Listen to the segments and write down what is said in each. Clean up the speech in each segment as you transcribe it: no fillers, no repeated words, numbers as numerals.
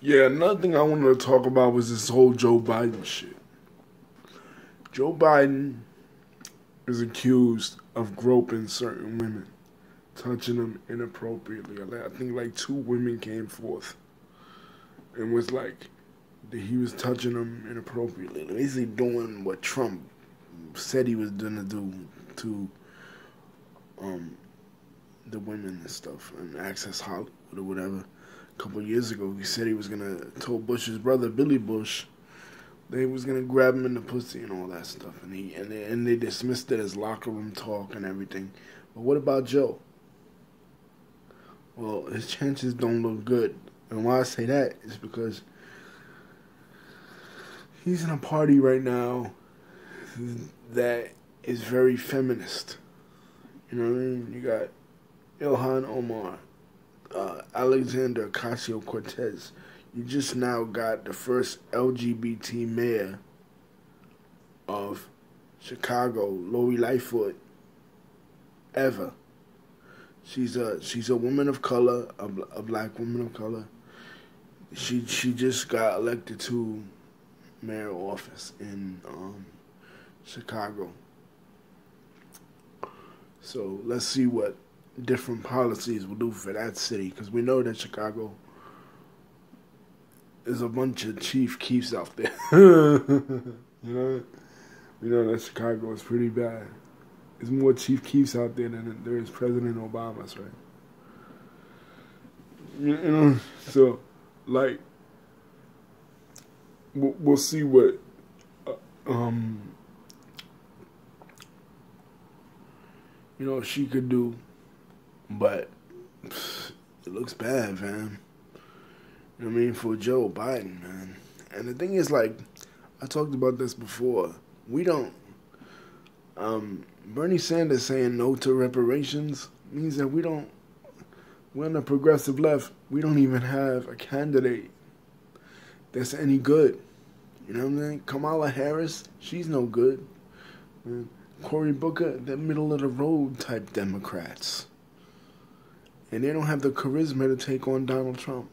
Yeah, another thing I wanted to talk about was this whole Joe Biden shit. Joe Biden is accused of groping certain women, touching them inappropriately. I think like two women came forth and was like that he was touching them inappropriately, basically doing what Trump said he was gonna do to um, the women and stuff and Access Hollywood or whatever. A couple of years ago, he said he was gonna told Bush's brother Billy Bush they was gonna grab him in the pussy and all that stuff, and they dismissed it as locker room talk and everything. But what about Joe? Well, his chances don't look good, and why I say that is because he's in a party right now that is very feminist. You know what I mean? You got Ilhan Omar, Alexander Ocasio-Cortez. You just now got the first LGBT mayor of Chicago, Lori Lightfoot, ever. She's a woman of color, a black woman of color. She just got elected to mayor office in Chicago. So let's see what different policies will do for that city, because we know that Chicago is a bunch of Chief Keefs out there. You know, we know that Chicago is pretty bad. There's more Chief Keefs out there than there is President Obama's, right? You know, so like we'll see what she could do, but it looks bad, man. You know what I mean, for Joe Biden, man. And the thing is, like, I talked about this before. We don't. Bernie Sanders saying no to reparations means that we're on the progressive left. We don't even have a candidate that's any good. You know what I'm saying? Kamala Harris, she's no good. Cory Booker, they're middle of the road type Democrats. And they don't have the charisma to take on Donald Trump.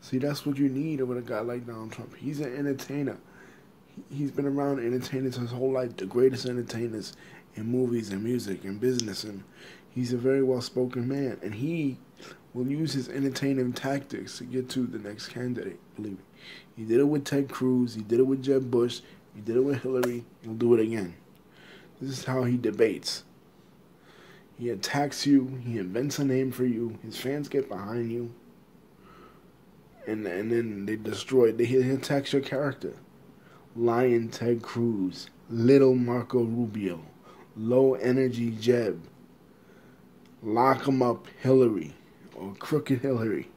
See, that's what you need with a guy like Donald Trump. He's an entertainer. He's been around entertainers his whole life, the greatest entertainers in movies and music and business. And he's a very well-spoken man. And he will use his entertaining tactics to get to the next candidate, believe me. He did it with Ted Cruz. He did it with Jeb Bush. He did it with Hillary. He'll do it again. This is how he debates. He attacks you. He invents a name for you. His fans get behind you. And then they destroy it. He attacks your character. Lion Ted Cruz. Little Marco Rubio. Low energy Jeb. Lock him up Hillary. Or Crooked Hillary.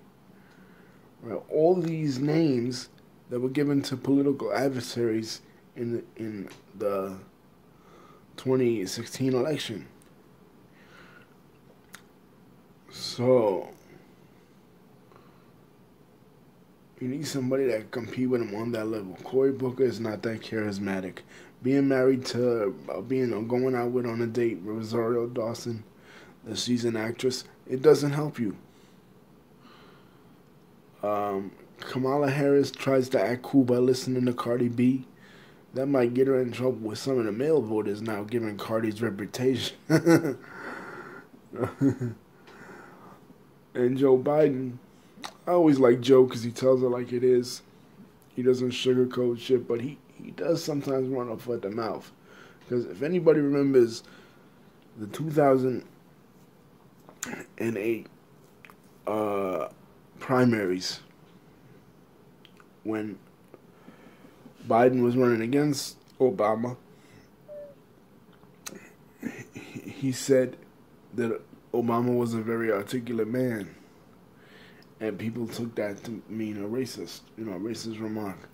Right? All these names that were given to political adversaries in the 2016 election. So you need somebody that can compete with him on that level. Cory Booker is not that charismatic. Being married to, going out with on a date with Rosario Dawson, the seasoned actress, it doesn't help you. Kamala Harris tries to act cool by listening to Cardi B. That might get her in trouble with some of the male voters now, given Cardi's reputation. And Joe Biden, I always like Joe because he tells it like it is. He doesn't sugarcoat shit, but he does sometimes run off at the mouth. Because if anybody remembers the 2008 primaries, when Biden was running against Obama, he said that Obama was a very articulate man. And people took that to mean a racist, a racist remark.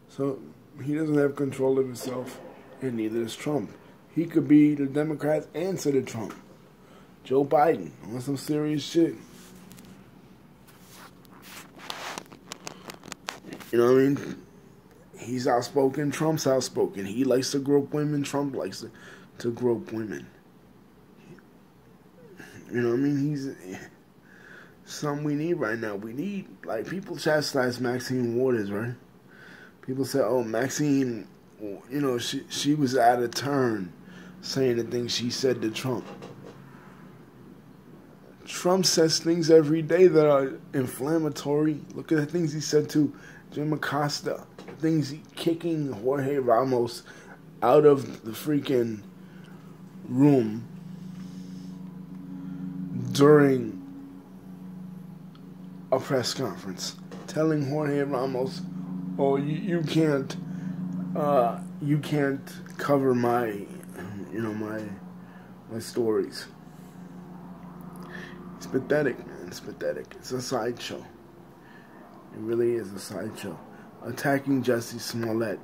So he doesn't have control of himself, and neither does Trump. He could be the Democrats answer to Trump. Joe Biden, on some serious shit. You know what I mean? He's outspoken, Trump's outspoken. He likes to grope women, Trump likes to grope women. You know what I mean? something we need right now. We need, like, people chastise Maxine Waters, right? People say, oh, Maxine, you know, she was out of turn saying the things she said to Trump. Trump says things every day that are inflammatory. Look at the things he said to Jim Acosta. The things he kicking Jorge Ramos out of the freaking room during a press conference, telling Jorge Ramos, "Oh, you can't cover my, you know, my stories." It's pathetic, man. It's pathetic. It's a sideshow. It really is a sideshow. Attacking Jussie Smollett.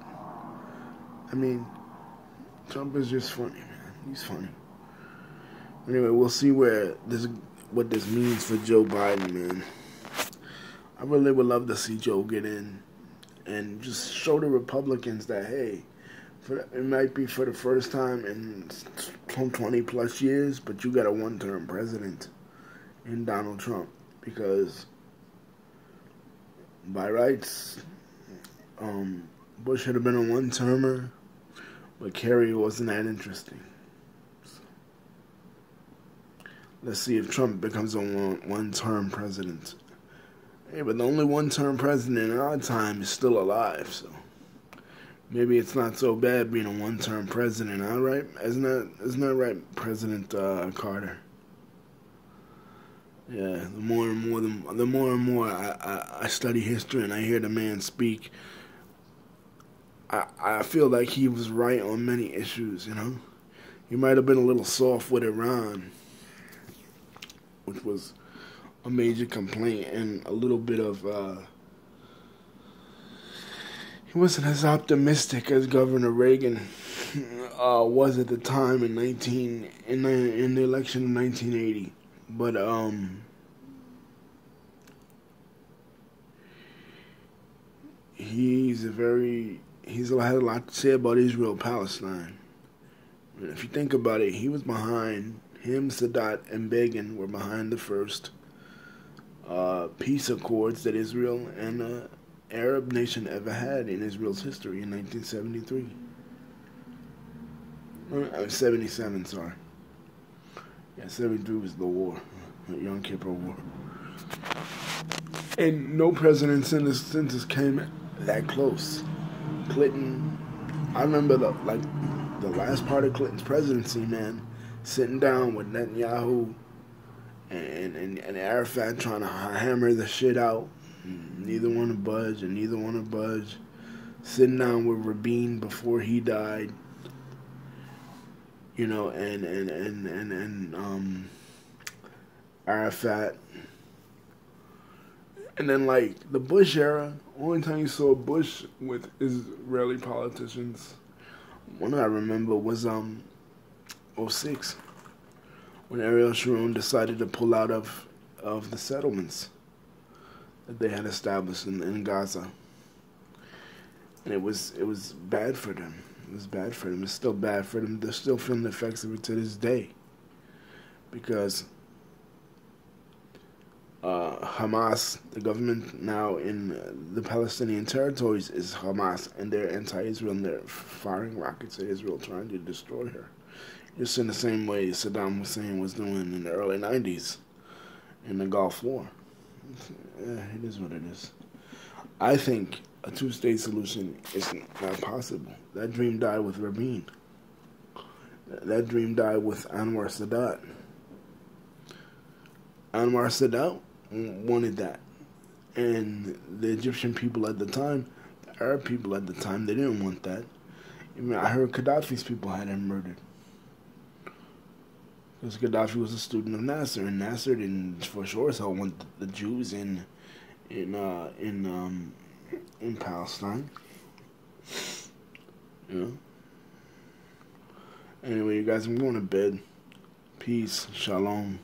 I mean, Trump is just funny, man. He's funny. Anyway, we'll see what this means for Joe Biden, man. I really would love to see Joe get in and just show the Republicans that, hey, it might be for the first time in 20 plus years, but you got a one-term president in Donald Trump, because by rights, Bush should have been a one-termer, but Kerry wasn't that interesting. So, let's see if Trump becomes a one-term president. Hey, but the only one-term president in our time is still alive, so maybe it's not so bad being a one-term president, all right? Isn't that right, President Carter? Yeah, the more and more I study history and I hear the man speak, I feel like he was right on many issues, you know? He might have been a little soft with Iran, which was a major complaint, and a little bit of, he wasn't as optimistic as Governor Reagan was at the time in the election of 1980. But he's had a lot to say about Israel Palestine. I mean, if you think about it, he was behind him, Sadat, and Begin were behind the first peace accords that Israel and the Arab nation ever had in Israel's history in 1973. 77, sorry. Yeah, 73 was the war, the Yom Kippur War. And no president since this came that close. Clinton, I remember the last part of Clinton's presidency, man, sitting down with Netanyahu and Arafat trying to hammer the shit out. Neither one to budge, Sitting down with Rabin before he died. You know, and Arafat. And then, like, the Bush era, only time you saw Bush with Israeli politicians, one I remember was 06, when Ariel Sharon decided to pull out of the settlements that they had established in Gaza. And it was bad for them. It was bad for them. It's still bad for them. They're still feeling the effects of it to this day. Because Hamas, the government now in the Palestinian territories, is Hamas, and they're anti-Israel, and they're firing rockets at Israel, trying to destroy her. Just in the same way Saddam Hussein was doing in the early 90s in the Gulf War. It is what it is. I think a two-state solution is not possible. That dream died with Rabin. That dream died with Anwar Sadat. Anwar Sadat wanted that. And the Egyptian people at the time, the Arab people at the time, they didn't want that. I mean, I heard Gaddafi's people had him murdered. Because Gaddafi was a student of Nasser, and Nasser didn't, for sure as hell, want the Jews in Palestine. You know? Anyway, you guys, I'm going to bed. Peace. Shalom.